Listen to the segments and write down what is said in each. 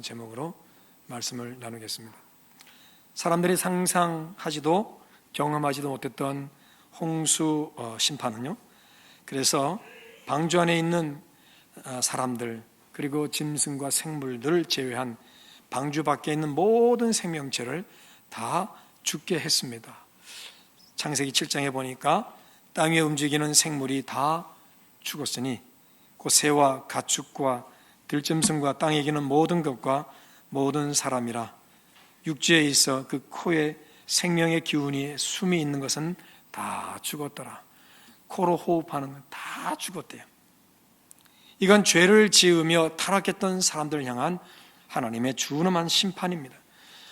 제목으로 말씀을 나누겠습니다. 사람들이 상상하지도 경험하지도 못했던 홍수 심판은요, 그래서 방주 안에 있는 사람들 그리고 짐승과 생물들을 제외한 방주 밖에 있는 모든 생명체를 다 죽게 했습니다. 창세기 7장에 보니까 땅 위에 움직이는 생물이 다 죽었으니 그 새와 가축과 들짐승과 땅에 기는 모든 것과 모든 사람이라 육지에 있어 그 코에 생명의 기운이 숨이 있는 것은 다 죽었더라. 코로 호흡하는 건 다 죽었대요. 이건 죄를 지으며 타락했던 사람들을 향한 하나님의 준엄한 심판입니다.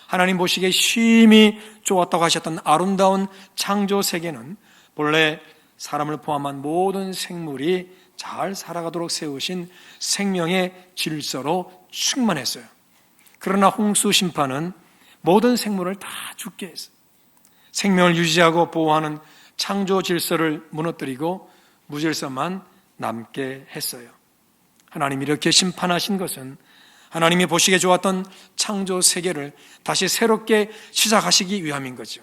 하나님 보시기에 심히 좋았다고 하셨던 아름다운 창조 세계는 본래 사람을 포함한 모든 생물이 잘 살아가도록 세우신 생명의 질서로 충만했어요. 그러나 홍수 심판은 모든 생물을 다 죽게 했어요. 생명을 유지하고 보호하는 창조 질서를 무너뜨리고 무질서만 남게 했어요. 하나님이 이렇게 심판하신 것은 하나님이 보시기에 좋았던 창조 세계를 다시 새롭게 시작하시기 위함인 거죠.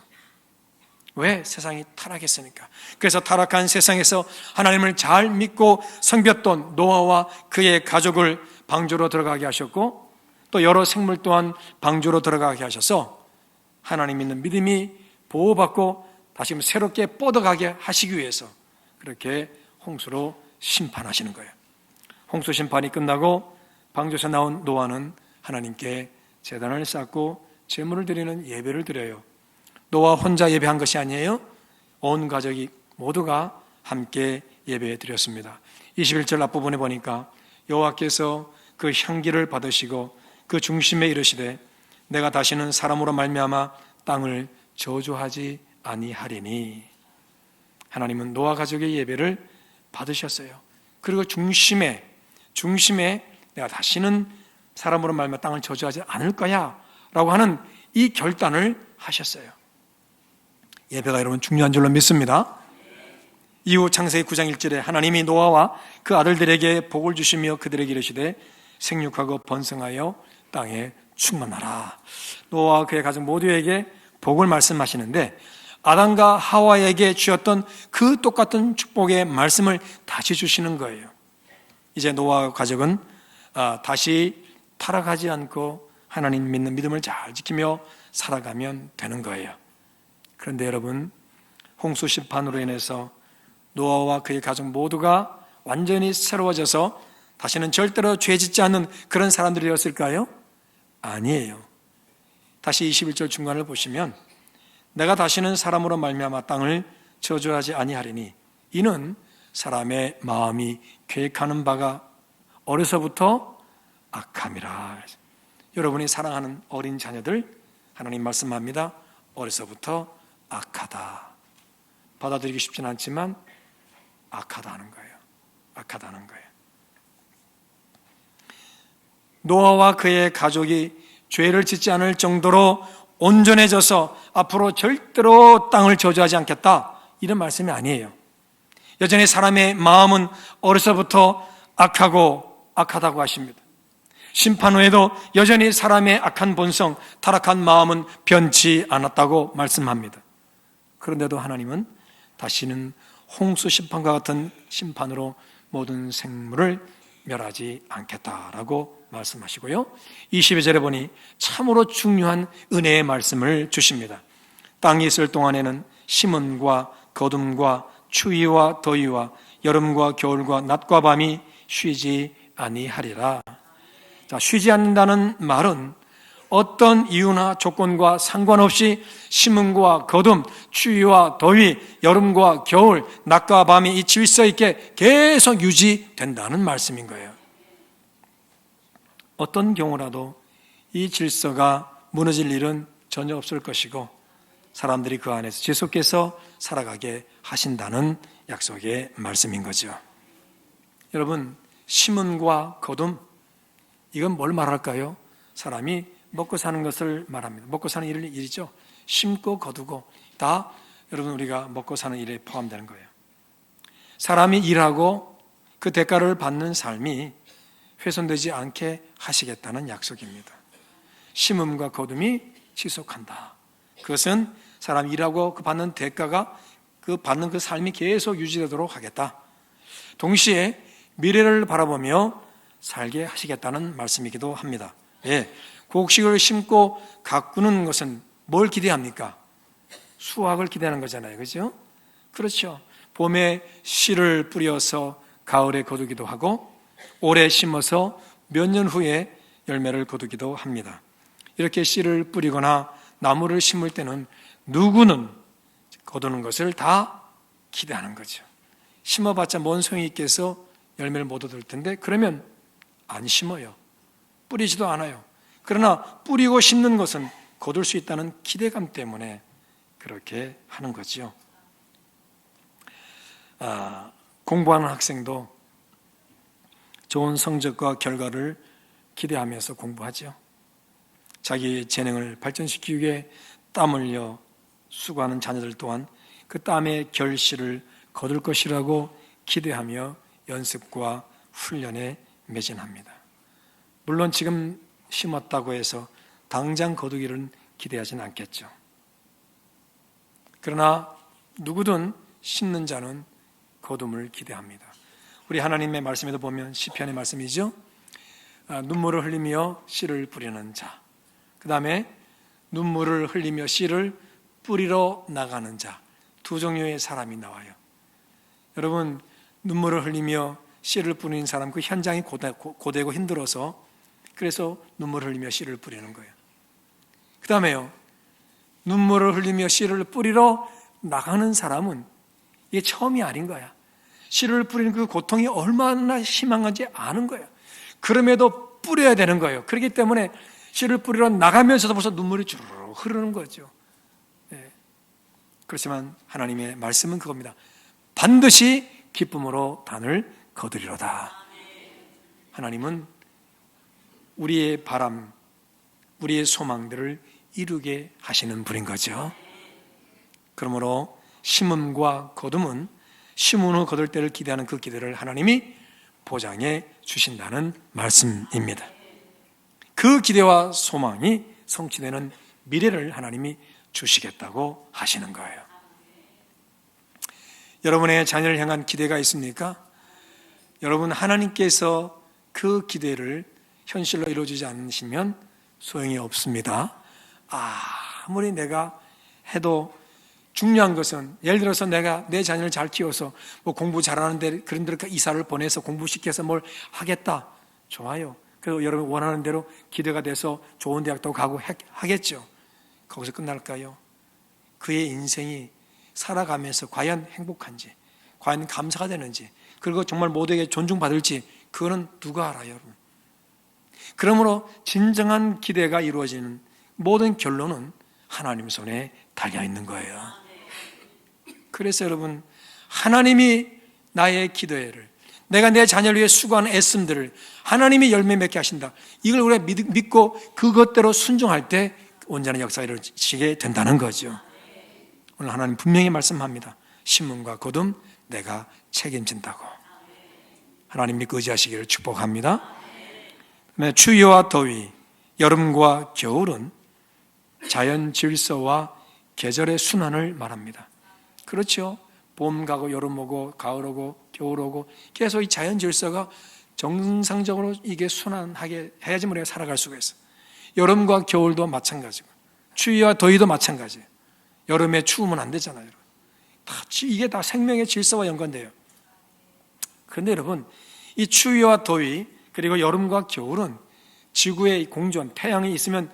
왜? 세상이 타락했으니까. 그래서 타락한 세상에서 하나님을 잘 믿고 섬겼던 노아와 그의 가족을 방주로 들어가게 하셨고, 또 여러 생물 또한 방주로 들어가게 하셔서 하나님 믿는 믿음이 보호받고 다시 새롭게 뻗어가게 하시기 위해서 그렇게 홍수로 심판하시는 거예요. 홍수 심판이 끝나고 방주에서 나온 노아는 하나님께 제단을 쌓고 제물을 드리는 예배를 드려요. 노아 혼자 예배한 것이 아니에요. 온 가족이 모두가 함께 예배 드렸습니다. 21절 앞부분에 보니까 여호와께서 그 향기를 받으시고 그 중심에 이르시되 내가 다시는 사람으로 말미암아 땅을 저주하지 아니하리니. 하나님은 노아 가족의 예배를 받으셨어요. 그리고 중심에 내가 다시는 사람으로 말미암아 땅을 저주하지 않을 거야 라고 하는 이 결단을 하셨어요. 예배가 여러분 중요한 줄로 믿습니다. 이후 창세기 9장 1절에 하나님이 노아와 그 아들들에게 복을 주시며 그들에게 이르시되 생육하고 번성하여 땅에 충만하라. 노아와 그의 가족 모두에게 복을 말씀하시는데 아담과 하와에게 주셨던 그 똑같은 축복의 말씀을 다시 주시는 거예요. 이제 노아와 가족은 다시 타락하지 않고 하나님 믿는 믿음을 잘 지키며 살아가면 되는 거예요. 그런데 여러분, 홍수 심판으로 인해서 노아와 그의 가족 모두가 완전히 새로워져서 다시는 절대로 죄 짓지 않는 그런 사람들이 되었을까요? 아니에요. 다시 21절 중간을 보시면 내가 다시는 사람으로 말미암아 땅을 저주하지 아니하리니 이는 사람의 마음이 계획하는 바가 어려서부터 악함이라. 여러분이 사랑하는 어린 자녀들 하나님 말씀합니다. 어려서부터 악하다. 받아들이기 쉽지는 않지만 악하다는 거예요. 악하다는 거예요. 노아와 그의 가족이 죄를 짓지 않을 정도로 온전해져서 앞으로 절대로 땅을 저주하지 않겠다, 이런 말씀이 아니에요. 여전히 사람의 마음은 어려서부터 악하다고 하십니다. 심판 후에도 여전히 사람의 악한 본성, 타락한 마음은 변치 않았다고 말씀합니다. 그런데도 하나님은 다시는 홍수 심판과 같은 심판으로 모든 생물을 멸하지 않겠다라고 말씀하시고요. 22절에 보니 참으로 중요한 은혜의 말씀을 주십니다. 땅이 있을 동안에는 심음과 거둠과 추위와 더위와 여름과 겨울과 낮과 밤이 쉬지 아니하리라. 자, 쉬지 않는다는 말은 어떤 이유나 조건과 상관없이 심음과 거둠, 추위와 더위, 여름과 겨울, 낮과 밤이 이 질서 있게 계속 유지된다는 말씀인 거예요. 어떤 경우라도 이 질서가 무너질 일은 전혀 없을 것이고 사람들이 그 안에서 지속해서 살아가게 하신다는 약속의 말씀인 거죠. 여러분, 심음과 거둠, 이건 뭘 말할까요? 사람이 먹고 사는 것을 말합니다. 먹고 사는 일이죠. 심고 거두고 다 여러분 우리가 먹고 사는 일에 포함되는 거예요. 사람이 일하고 그 대가를 받는 삶이 훼손되지 않게 하시겠다는 약속입니다. 심음과 거둠이 지속한다. 그것은 사람이 일하고 그 받는 대가가 그 받는 그 삶이 계속 유지되도록 하겠다. 동시에 미래를 바라보며 살게 하시겠다는 말씀이기도 합니다. 예, 곡식을 심고 가꾸는 것은 뭘 기대합니까? 수확을 기대하는 거잖아요. 그렇죠? 그렇죠. 봄에 씨를 뿌려서 가을에 거두기도 하고 올해 심어서 몇 년 후에 열매를 거두기도 합니다. 이렇게 씨를 뿌리거나 나무를 심을 때는 누구는 거두는 것을 다 기대하는 거죠. 심어봤자 뭔 소용이 있겠어? 열매를 못 얻을 텐데 그러면 안 심어요. 뿌리지도 않아요. 그러나 뿌리고 심는 것은 거둘 수 있다는 기대감 때문에 그렇게 하는 거죠. 공부하는 학생도 좋은 성적과 결과를 기대하면서 공부하죠. 자기 재능을 발전시키기 위해 땀 흘려 수고하는 자녀들 또한 그 땀의 결실을 거둘 것이라고 기대하며 연습과 훈련에 매진합니다. 물론 지금 심었다고 해서 당장 거두기를 기대하지는 않겠죠. 그러나 누구든 심는 자는 거둠을 기대합니다. 우리 하나님의 말씀에도 보면 시편의 말씀이죠. 눈물을 흘리며 씨를 뿌리는 자, 그 다음에 눈물을 흘리며 씨를 뿌리러 나가는 자, 두 종류의 사람이 나와요. 여러분, 눈물을 흘리며 씨를 뿌리는 사람, 그 현장이 고되고 힘들어서 그래서 눈물을 흘리며 씨를 뿌리는 거예요. 그 다음에요, 눈물을 흘리며 씨를 뿌리러 나가는 사람은 이게 처음이 아닌 거야. 씨를 뿌리는 그 고통이 얼마나 심한 건지 아는 거예요. 그럼에도 뿌려야 되는 거예요. 그렇기 때문에 씨를 뿌리러 나가면서도 벌써 눈물이 주르륵 흐르는 거죠. 네. 그렇지만 하나님의 말씀은 그겁니다. 반드시 기쁨으로 단을 거두리로다. 하나님은 우리의 바람, 우리의 소망들을 이루게 하시는 분인 거죠. 그러므로 심음과 거둠은 심은 후 거둘 때를 기대하는 그 기대를 하나님이 보장해 주신다는 말씀입니다. 그 기대와 소망이 성취되는 미래를 하나님이 주시겠다고 하시는 거예요. 여러분의 자녀를 향한 기대가 있습니까? 여러분, 하나님께서 그 기대를 현실로 이루어지지 않으시면 소용이 없습니다. 아무리 내가 해도 중요한 것은, 예를 들어서 내가 내 자녀를 잘 키워서 뭐 공부 잘하는데 그런 데로 이사를 보내서 공부시켜서 뭘 하겠다. 좋아요. 그리고 여러분 원하는 대로 기대가 돼서 좋은 대학도 가고 하겠죠. 거기서 끝날까요? 그의 인생이 살아가면서 과연 행복한지, 과연 감사가 되는지, 그리고 정말 모두에게 존중받을지, 그거는 누가 알아요, 여러분? 그러므로 진정한 기대가 이루어지는 모든 결론은 하나님 손에 달려 있는 거예요. 그래서 여러분, 하나님이 나의 기도를, 내가 내 자녀를 위해 수고하는 애씀들을 하나님이 열매 맺게 하신다. 이걸 우리가 믿고 그것대로 순종할 때 온전한 역사가 이루어지게 된다는 거죠. 오늘 하나님 분명히 말씀합니다. 심음과 거둠 내가 책임진다고. 하나님 믿고 의지하시기를 축복합니다. 추위와 더위, 여름과 겨울은 자연 질서와 계절의 순환을 말합니다. 그렇죠. 봄 가고 여름 오고 가을 오고 겨울 오고 계속 이 자연 질서가 정상적으로 이게 순환하게 해야지 우리가 살아갈 수가 있어요. 여름과 겨울도 마찬가지고 추위와 더위도 마찬가지예요. 여름에 추우면 안 되잖아요. 이게 다 생명의 질서와 연관돼요. 그런데 여러분, 이 추위와 더위 그리고 여름과 겨울은 지구의 공전, 태양이 있으면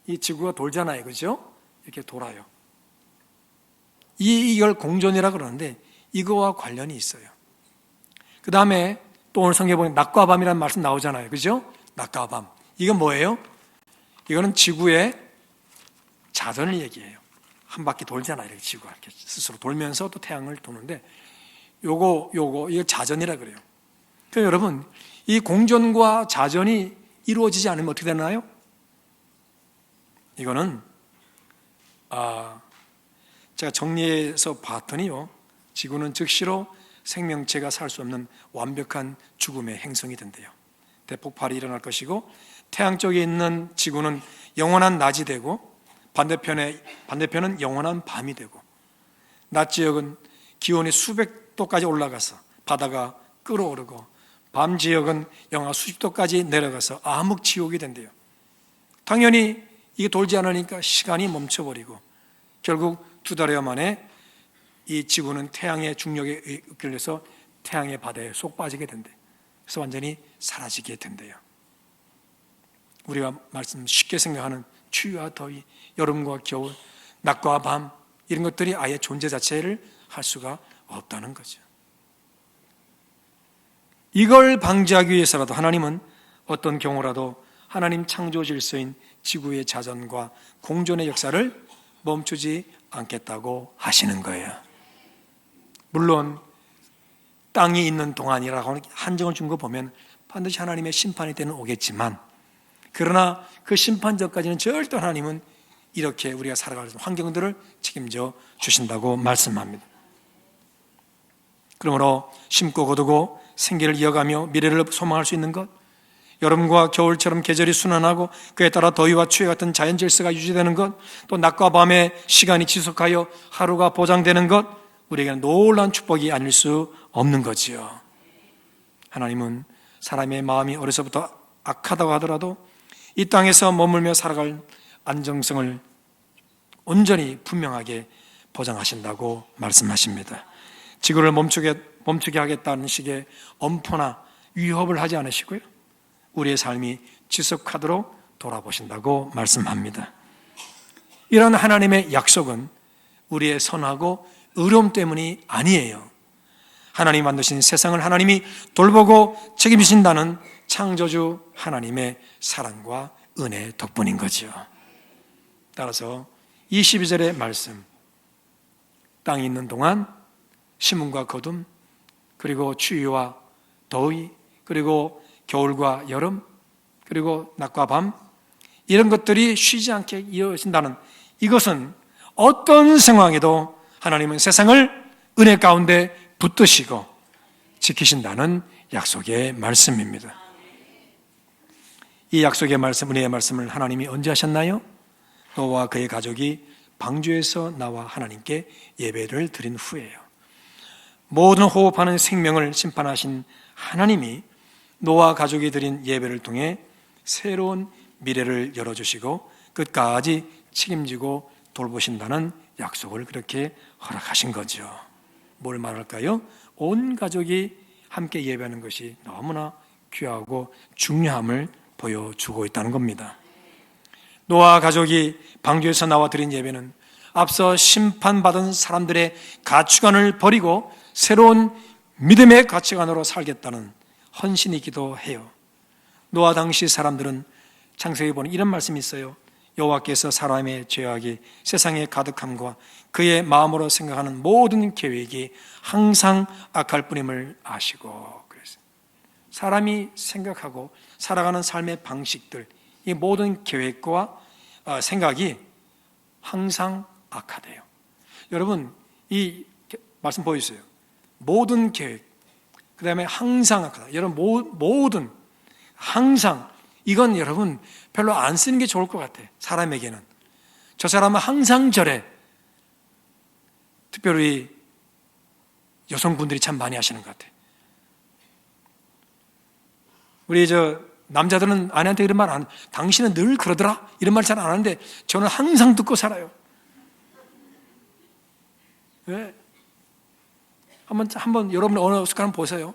이 지구가 돌잖아요. 그죠? 이렇게 돌아요. 이걸 공전이라 그러는데 이거와 관련이 있어요. 그 다음에 또 오늘 성경에 보면 낮과 밤이라는 말씀 나오잖아요. 그죠? 낮과 밤. 이건 뭐예요? 이거는 지구의 자전을 얘기해요. 한 바퀴 돌잖아요. 이렇게 지구가 이렇게 스스로 돌면서 또 태양을 도는데 이거 자전이라 그래요. 그러니까 여러분, 이 공전과 자전이 이루어지지 않으면 어떻게 되나요? 이거는 제가 정리해서 봤더니요, 지구는 즉시로 생명체가 살 수 없는 완벽한 죽음의 행성이 된대요. 대폭발이 일어날 것이고, 태양 쪽에 있는 지구는 영원한 낮이 되고 반대편은 영원한 밤이 되고, 낮 지역은 기온이 수백 도까지 올라가서 바다가 끓어오르고, 밤 지역은 영하 수십 도까지 내려가서 암흑지옥이 된대요. 당연히 이게 돌지 않으니까 시간이 멈춰버리고 결국 2달여 만에 이 지구는 태양의 중력에 이끌려서 태양의 바다에 쏙 빠지게 된대. 그래서 완전히 사라지게 된대요. 우리가 쉽게 생각하는 추위와 더위, 여름과 겨울, 낮과 밤, 이런 것들이 아예 존재 자체를 할 수가 없다는 거죠. 이걸 방지하기 위해서라도 하나님은 어떤 경우라도 하나님 창조 질서인 지구의 자전과 공존의 역사를 멈추지 않겠다고 하시는 거예요. 물론 땅이 있는 동안이라고 한정을 준 거 보면 반드시 하나님의 심판이 때는 오겠지만, 그러나 그 심판 전까지는 절대 하나님은 이렇게 우리가 살아가는 환경들을 책임져 주신다고 말씀합니다. 그러므로 심고 거두고 생계를 이어가며 미래를 소망할 수 있는 것, 여름과 겨울처럼 계절이 순환하고 그에 따라 더위와 추위 같은 자연 질서가 유지되는 것, 또 낮과 밤의 시간이 지속하여 하루가 보장되는 것, 우리에게는 놀라운 축복이 아닐 수 없는 거지요. 하나님은 사람의 마음이 어려서부터 악하다고 하더라도 이 땅에서 머물며 살아갈 안정성을 온전히 분명하게 보장하신다고 말씀하십니다. 지구를 멈추게 하겠다는 식의 엄포나 위협을 하지 않으시고요, 우리의 삶이 지속하도록 돌아보신다고 말씀합니다. 이런 하나님의 약속은 우리의 선하고 의로움 때문이 아니에요. 하나님이 만드신 세상을 하나님이 돌보고 책임지신다는 창조주 하나님의 사랑과 은혜 덕분인 거죠. 따라서 22절의 말씀, 땅이 있는 동안 심음과 거둠, 그리고 추위와 더위, 그리고 겨울과 여름, 그리고 낮과 밤, 이런 것들이 쉬지 않게 이어진다는, 이것은 어떤 상황에도 하나님은 세상을 은혜 가운데 붙드시고 지키신다는 약속의 말씀입니다. 이 약속의 말씀, 은혜의 말씀을 하나님이 언제 하셨나요? 노아와 그의 가족이 방주에서 나와 하나님께 예배를 드린 후에요. 모든 호흡하는 생명을 심판하신 하나님이 노아 가족이 드린 예배를 통해 새로운 미래를 열어주시고 끝까지 책임지고 돌보신다는 약속을 그렇게 허락하신 거죠. 뭘 말할까요? 온 가족이 함께 예배하는 것이 너무나 귀하고 중요함을 보여주고 있다는 겁니다. 노아 가족이 방주에서 나와 드린 예배는 앞서 심판받은 사람들의 가치관을 버리고 새로운 믿음의 가치관으로 살겠다는 헌신이기도 해요. 노아 당시 사람들은 창세기 보니 이런 말씀이 있어요. 여호와께서 사람의 죄악이 세상에 가득함과 그의 마음으로 생각하는 모든 계획이 항상 악할 뿐임을 아시고, 그래서 사람이 생각하고 살아가는 삶의 방식들, 이 모든 계획과 생각이 항상 악하대요. 여러분, 이 말씀 보이세요? 모든 계획, 그 다음에 항상 악하다. 여러분, 모든, 항상, 이건 여러분 별로 안 쓰는 게 좋을 것 같아. 사람에게는. 저 사람은 항상 저래. 특별히 여성분들이 참 많이 하시는 것 같아. 우리 남자들은 아내한테 이런 말 안, 당신은 늘 그러더라? 이런 말 잘 안 하는데 저는 항상 듣고 살아요. 왜? 한번 여러분 어느 습관 보세요.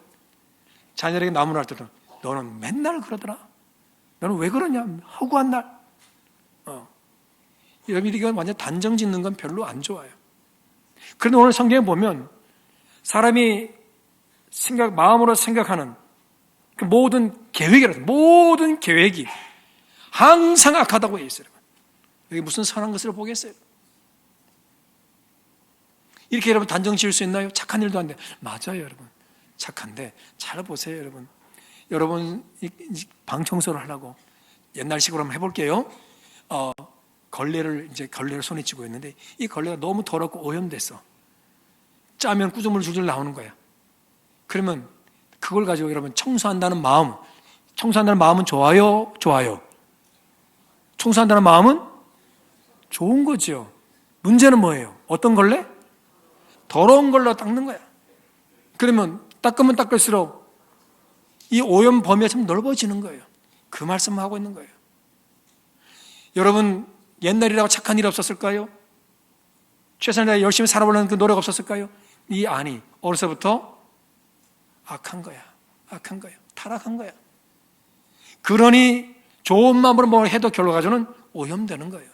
자녀에게 나무랄 때는 너는 맨날 그러더라. 너는 왜 그러냐? 허구한 날. 여러분, 이건 완전 단정 짓는 건 별로 안 좋아요. 그런데 오늘 성경에 보면 사람이 마음으로 생각하는 그 모든 계획이 항상 악하다고 해 있어요. 여기 무슨 선한 것을 보겠어요? 이렇게 여러분 단정 지을 수 있나요? 착한 일도 안 돼. 맞아요, 여러분. 착한데 잘 보세요, 여러분. 여러분 방 청소를 하려고 옛날식으로 한번 해볼게요. 걸레를 손에 쥐고 있는데 이 걸레가 너무 더럽고 오염됐어. 짜면 꾸주물 줄줄 나오는 거야. 그러면 그걸 가지고 여러분 청소한다는 마음, 청소한다는 마음은 좋아요? 좋아요. 청소한다는 마음은 좋은 거죠. 문제는 뭐예요? 어떤 걸래? 더러운 걸로 닦는 거야. 그러면 닦으면 닦을수록 이 오염 범위가 좀 넓어지는 거예요. 그 말씀을 하고 있는 거예요. 여러분, 옛날이라고 착한 일 없었을까요? 최선을 다해 열심히 살아보려는 그 노력 없었을까요? 이 안이 어려서부터 악한 거야. 악한 거야. 타락한 거야. 그러니 좋은 마음으로 뭘 해도 결론 가지고는 오염되는 거예요.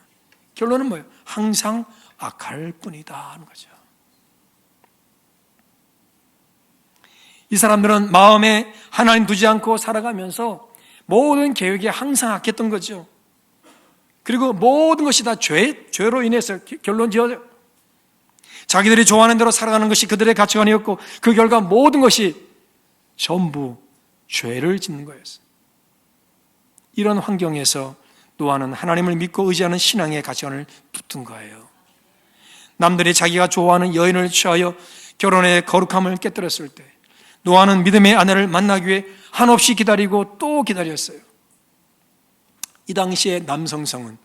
결론은 뭐예요? 항상 악할 뿐이다 하는 거죠. 이 사람들은 마음에 하나님 두지 않고 살아가면서 모든 계획이 항상 악했던 거죠. 그리고 모든 것이 다 죄로 인해서 결론 지어져요. 자기들이 좋아하는 대로 살아가는 것이 그들의 가치관이었고 그 결과 모든 것이 전부 죄를 짓는 거였어요. 이런 환경에서 노아는 하나님을 믿고 의지하는 신앙의 가치관을 붙은 거예요. 남들이 자기가 좋아하는 여인을 취하여 결혼의 거룩함을 깨뜨렸을 때 노아는 믿음의 아내를 만나기 위해 한없이 기다리고 또 기다렸어요. 이 당시의 남성성은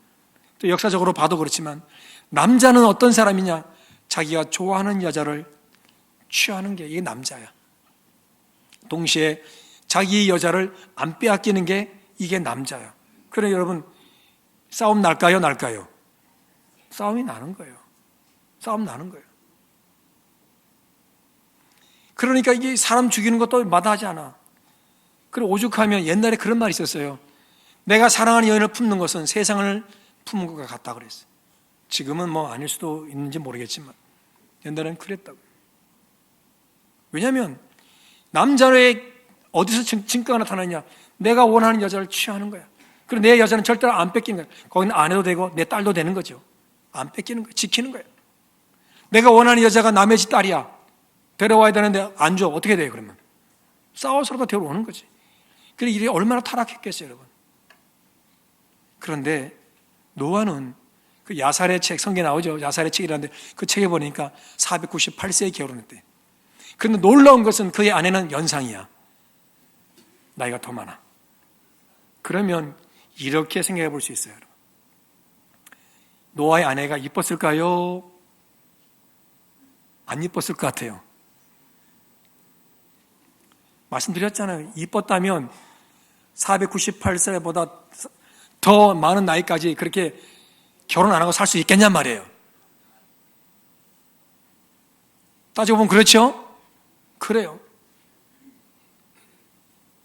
또 역사적으로 봐도 그렇지만 남자는 어떤 사람이냐? 자기가 좋아하는 여자를 취하는 게 이게 남자야. 동시에 자기 여자를 안 빼앗기는 게 이게 남자야. 그래 여러분, 싸움 날까요? 날까요? 싸움이 나는 거예요. 싸움 나는 거예요. 그러니까 이게 사람 죽이는 것도 마다하지 않아. 그리고 오죽하면 옛날에 그런 말이 있었어요. 내가 사랑하는 여인을 품는 것은 세상을 품은 것과 같다 그랬어요. 지금은 뭐 아닐 수도 있는지 모르겠지만 옛날에는 그랬다고. 왜냐하면 남자의 어디서 증거가 나타나냐? 내가 원하는 여자를 취하는 거야. 그리고 내 여자는 절대로 안 뺏기는 거야. 거기는 아내도 되고 내 딸도 되는 거죠. 안 뺏기는 거야. 지키는 거야. 내가 원하는 여자가 남의 집 딸이야. 데려와야 되는데 안 줘. 어떻게 돼요 그러면? 싸워서라도 데려오는 거지. 그래 일이 얼마나 타락했겠어요 여러분. 그런데 노아는 그 야살의 책, 성경에 나오죠. 야살의 책이라는데 그 책에 보니까 498세에 결혼했대. 그런데 놀라운 것은 그의 아내는 연상이야. 나이가 더 많아. 그러면 이렇게 생각해 볼 수 있어요. 노아의 아내가 이뻤을까요? 안 이뻤을 것 같아요. 말씀드렸잖아요. 이뻤다면 498세보다 더 많은 나이까지 그렇게 결혼 안 하고 살 수 있겠냔 말이에요. 따지고 보면 그렇죠? 그래요.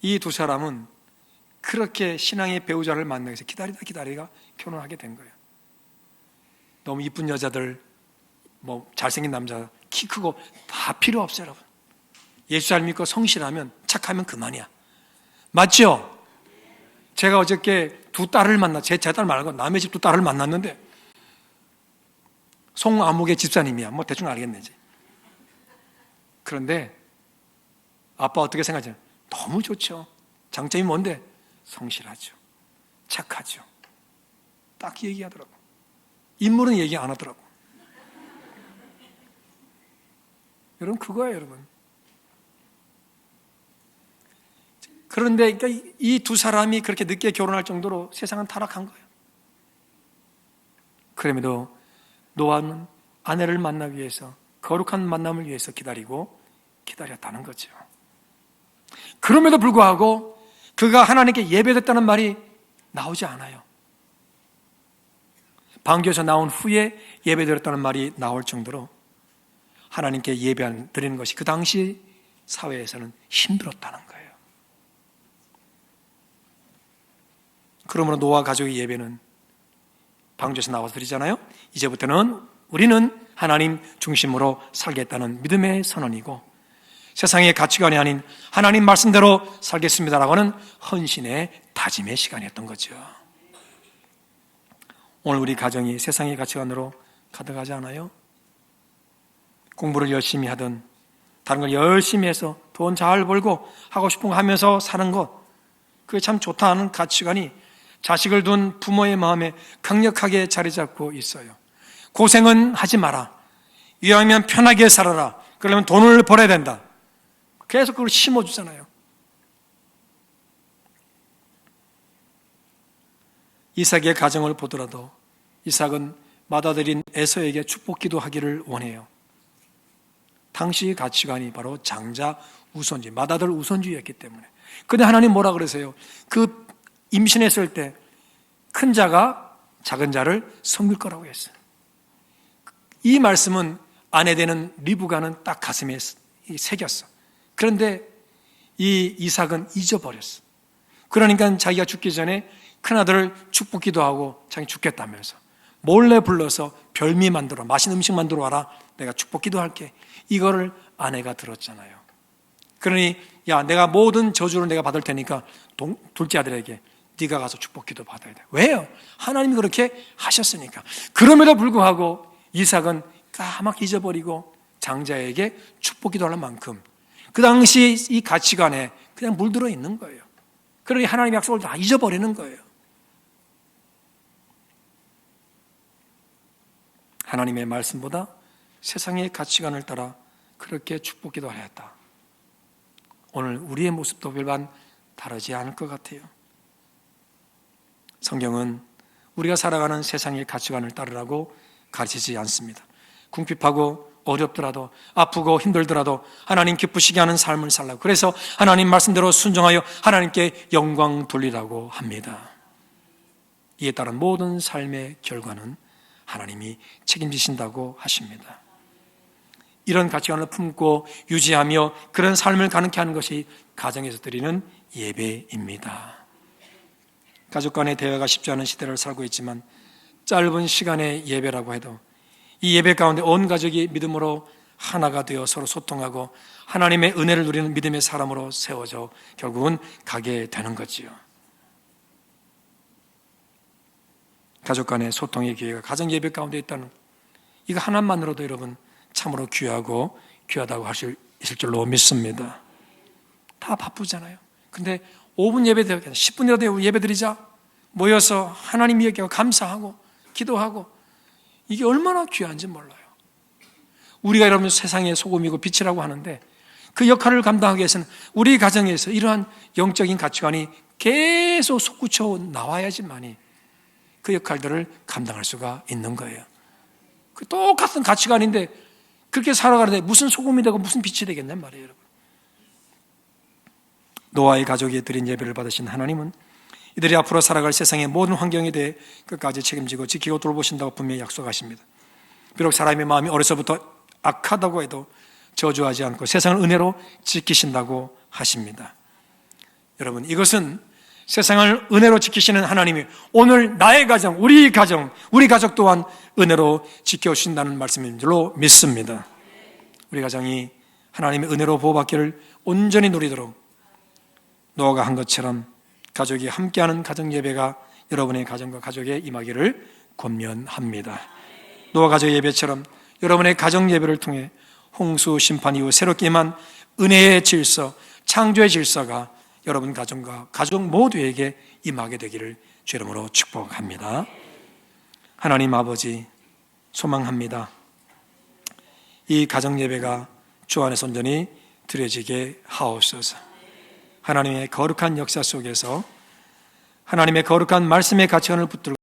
이 두 사람은 그렇게 신앙의 배우자를 만나기 위해서 기다리다 결혼하게 된 거예요. 너무 이쁜 여자들, 뭐 잘생긴 남자, 키 크고 다 필요 없어요, 여러분. 예수 잘 믿고 성실하면 착하면 그만이야. 맞죠? 제가 어저께 두 딸을 제 딸 말고 남의 집 두 딸을 만났는데 송아무개 집사님이야. 뭐 대충 알겠네지. 그런데 아빠 어떻게 생각하죠? 너무 좋죠. 장점이 뭔데? 성실하죠. 착하죠. 딱 얘기하더라고. 인물은 얘기 안 하더라고. 여러분 그거예요, 여러분. 그런데 이 두 사람이 그렇게 늦게 결혼할 정도로 세상은 타락한 거예요. 그럼에도 노아는 아내를 만나기 위해서 거룩한 만남을 위해서 기다렸다는 거죠. 그럼에도 불구하고 그가 하나님께 예배됐다는 말이 나오지 않아요. 방주에서 나온 후에 예배드렸다는 말이 나올 정도로 하나님께 예배 드리는 것이 그 당시 사회에서는 힘들었다는 거예요. 그러므로 노아 가족의 예배는 방주에서 나와서 드리잖아요. 이제부터는 우리는 하나님 중심으로 살겠다는 믿음의 선언이고 세상의 가치관이 아닌 하나님 말씀대로 살겠습니다라고 하는 헌신의 다짐의 시간이었던 거죠. 오늘 우리 가정이 세상의 가치관으로 가득하지 않아요? 공부를 열심히 하든 다른 걸 열심히 해서 돈 잘 벌고 하고 싶은 거 하면서 사는 것, 그게 참 좋다는 가치관이 자식을 둔 부모의 마음에 강력하게 자리 잡고 있어요. 고생은 하지 마라. 이왕이면 편하게 살아라. 그러려면 돈을 벌어야 된다. 계속 그걸 심어주잖아요. 이삭의 가정을 보더라도 이삭은 맏아들인 에서에게 축복 기도하기를 원해요. 당시의 가치관이 바로 장자 우선주의, 맏아들 우선주의였기 때문에. 근데 하나님 뭐라 그러세요? 그 임신했을 때 큰 자가 작은 자를 섬길 거라고 했어요. 이 말씀은 아내 되는 리브가는 딱 가슴에 새겼어. 그런데 이 이삭은 잊어버렸어. 그러니까 자기가 죽기 전에 큰아들을 축복 기도하고 자기 죽겠다면서 몰래 불러서 별미 만들어, 맛있는 음식 만들어 와라, 내가 축복 기도할게. 이거를 아내가 들었잖아요. 그러니 야, 내가 모든 저주를 내가 받을 테니까 둘째 아들에게 네가 가서 축복 기도 받아야 돼. 왜요? 하나님이 그렇게 하셨으니까. 그럼에도 불구하고 이삭은 까맣게 잊어버리고 장자에게 축복 기도하는 만큼 그 당시 이 가치관에 그냥 물들어 있는 거예요. 그러니 하나님의 약속을 다 잊어버리는 거예요. 하나님의 말씀보다 세상의 가치관을 따라 그렇게 축복 기도하였다. 오늘 우리의 모습도 별반 다르지 않을 것 같아요. 성경은 우리가 살아가는 세상의 가치관을 따르라고 가르치지 않습니다. 궁핍하고 어렵더라도 아프고 힘들더라도 하나님 기쁘시게 하는 삶을 살라고, 그래서 하나님 말씀대로 순종하여 하나님께 영광 돌리라고 합니다. 이에 따른 모든 삶의 결과는 하나님이 책임지신다고 하십니다. 이런 가치관을 품고 유지하며 그런 삶을 가능케 하는 것이 가정에서 드리는 예배입니다. 가족 간의 대화가 쉽지 않은 시대를 살고 있지만 짧은 시간의 예배라고 해도 이 예배 가운데 온 가족이 믿음으로 하나가 되어 서로 소통하고 하나님의 은혜를 누리는 믿음의 사람으로 세워져 결국은 가게 되는 거지요. 가족 간의 소통의 기회가 가정 예배 가운데 있다는, 이거 하나만으로도 여러분 참으로 귀하고 귀하다고 할 수 있을 줄로 믿습니다. 다 바쁘잖아요. 근데 5분 예배 드리자, 10분이라도 예배 드리자, 모여서 하나님 얘기하고 감사하고 기도하고, 이게 얼마나 귀한지 몰라요. 우리가 여러분 세상의 소금이고 빛이라고 하는데 그 역할을 감당하기 위해서는 우리 가정에서 이러한 영적인 가치관이 계속 솟구쳐 나와야지만이 그 역할들을 감당할 수가 있는 거예요. 그 똑같은 가치관인데 그렇게 살아가는데 무슨 소금이 되고 무슨 빛이 되겠냔 말이에요, 여러분. 노아의 가족이 드린 예배를 받으신 하나님은 이들이 앞으로 살아갈 세상의 모든 환경에 대해 끝까지 책임지고 지키고 돌보신다고 분명히 약속하십니다. 비록 사람의 마음이 어려서부터 악하다고 해도 저주하지 않고 세상을 은혜로 지키신다고 하십니다. 여러분, 이것은 세상을 은혜로 지키시는 하나님이 오늘 나의 가정, 우리 가족 또한 은혜로 지켜주신다는 말씀인 줄로 믿습니다. 우리 가정이 하나님의 은혜로 보호받기를 온전히 누리도록 노아가 한 것처럼 가족이 함께하는 가정 예배가 여러분의 가정과 가족에 임하기를 권면합니다. 노아 가족 예배처럼 여러분의 가정 예배를 통해 홍수 심판 이후 새롭게 임한 은혜의 질서, 창조의 질서가 여러분 가정과 가족 모두에게 임하게 되기를 주 이름으로 축복합니다. 하나님 아버지, 소망합니다. 이 가정 예배가 주 안에서 온전히 드려지게 하옵소서. 하나님의 거룩한 역사 속에서 하나님의 거룩한 말씀의 가치관을 붙들고